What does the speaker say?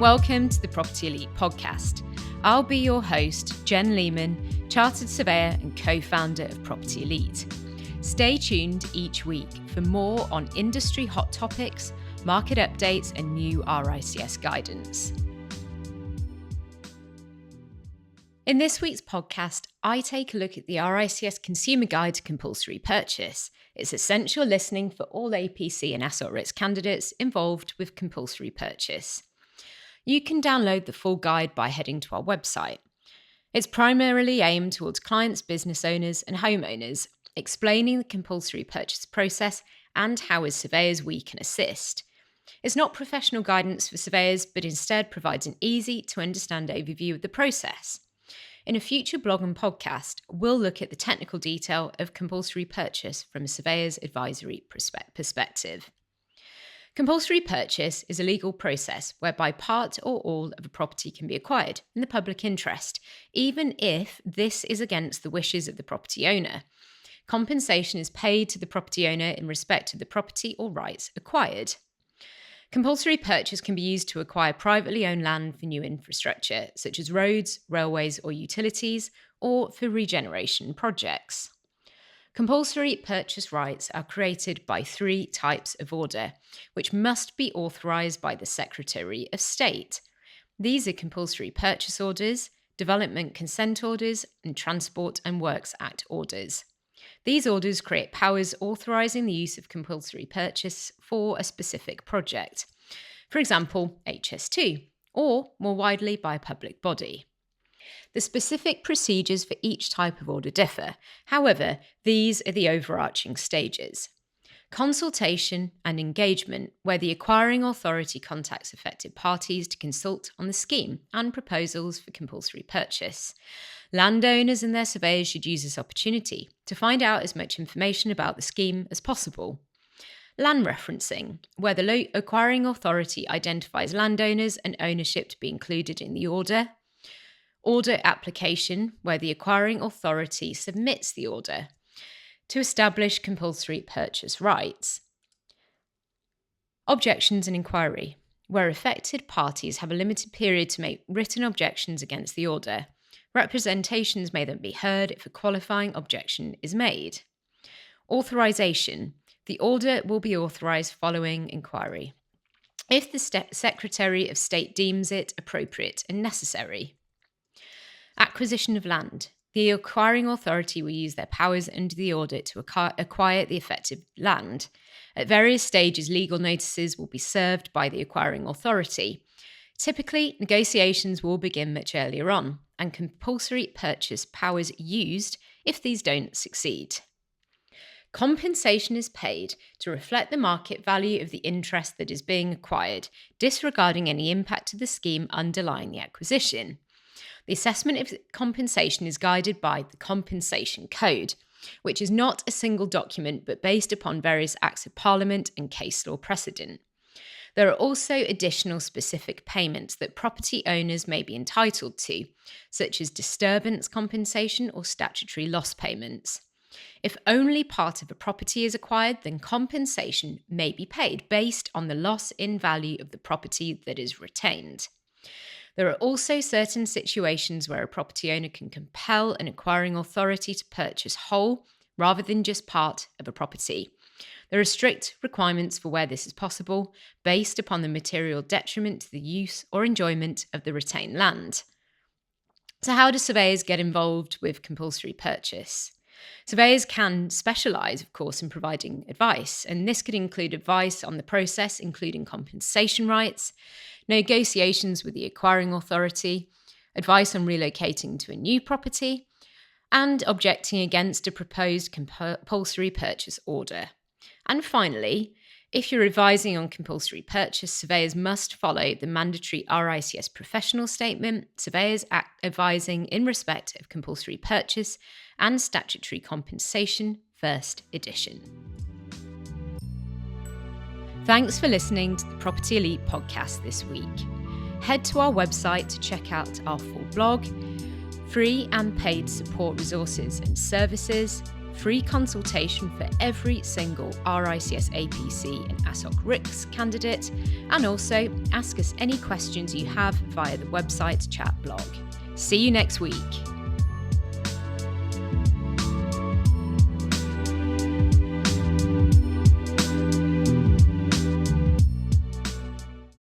Welcome to the Property Elite podcast. I'll be your host, Jen Lehman, Chartered Surveyor and co-founder of Property Elite. Stay tuned each week for more on industry hot topics, market updates and new RICS guidance. In this week's podcast, I take a look at the RICS Consumer Guide to Compulsory Purchase. It's essential listening for all APC and AssocRICS candidates involved with compulsory purchase. You can download the full guide by heading to our website. It's primarily aimed towards clients, business owners and homeowners, explaining the compulsory purchase process and how as surveyors we can assist. It's not professional guidance for surveyors, but instead provides an easy to understand overview of the process. In a future blog and podcast, we'll look at the technical detail of compulsory purchase from a surveyor's advisory perspective. Compulsory purchase is a legal process whereby part or all of a property can be acquired in the public interest, even if this is against the wishes of the property owner. Compensation is paid to the property owner in respect of the property or rights acquired. Compulsory purchase can be used to acquire privately owned land for new infrastructure, such as roads, railways or utilities, or for regeneration projects. Compulsory purchase rights are created by three types of order, which must be authorised by the Secretary of State. These are compulsory purchase orders, development consent orders, and Transport and Works Act orders. These orders create powers authorising the use of compulsory purchase for a specific project, for example, HS2, or more widely by a public body. The specific procedures for each type of order differ. However, these are the overarching stages. Consultation and engagement, where the acquiring authority contacts affected parties to consult on the scheme and proposals for compulsory purchase. Landowners and their surveyors should use this opportunity to find out as much information about the scheme as possible. Land referencing, where the acquiring authority identifies landowners and ownership to be included in the order. Order application, where the acquiring authority submits the order to establish compulsory purchase rights. Objections and inquiry, where affected parties have a limited period to make written objections against the order. Representations may then be heard if a qualifying objection is made. Authorisation, the order will be authorised following inquiry, if the Secretary of State deems it appropriate and necessary. Acquisition of land. The acquiring authority will use their powers under the order to acquire the affected land. At various stages, legal notices will be served by the acquiring authority. Typically, negotiations will begin much earlier on, and compulsory purchase powers used if these don't succeed. Compensation is paid to reflect the market value of the interest that is being acquired, disregarding any impact to the scheme underlying the acquisition. The assessment of compensation is guided by the Compensation Code, which is not a single document but based upon various acts of Parliament and case law precedent. There are also additional specific payments that property owners may be entitled to, such as disturbance compensation or statutory loss payments. If only part of a property is acquired, then compensation may be paid based on the loss in value of the property that is retained. There are also certain situations where a property owner can compel an acquiring authority to purchase whole rather than just part of a property. There are strict requirements for where this is possible, based upon the material detriment to the use or enjoyment of the retained land. So how do surveyors get involved with compulsory purchase? Surveyors can specialise, of course, in providing advice, and this could include advice on the process, including compensation rights, negotiations with the acquiring authority, advice on relocating to a new property, and objecting against a proposed compulsory purchase order. And finally, if you're advising on compulsory purchase, surveyors must follow the mandatory RICS professional statement, Surveyors Act advising in respect of compulsory purchase and statutory compensation, first edition. Thanks for listening to the Property Elite podcast this week. Head to our website to check out our full blog, free and paid support resources and services, free consultation for every single RICS APC and AssocRICS candidate, and also ask us any questions you have via the website chat blog. See you next week.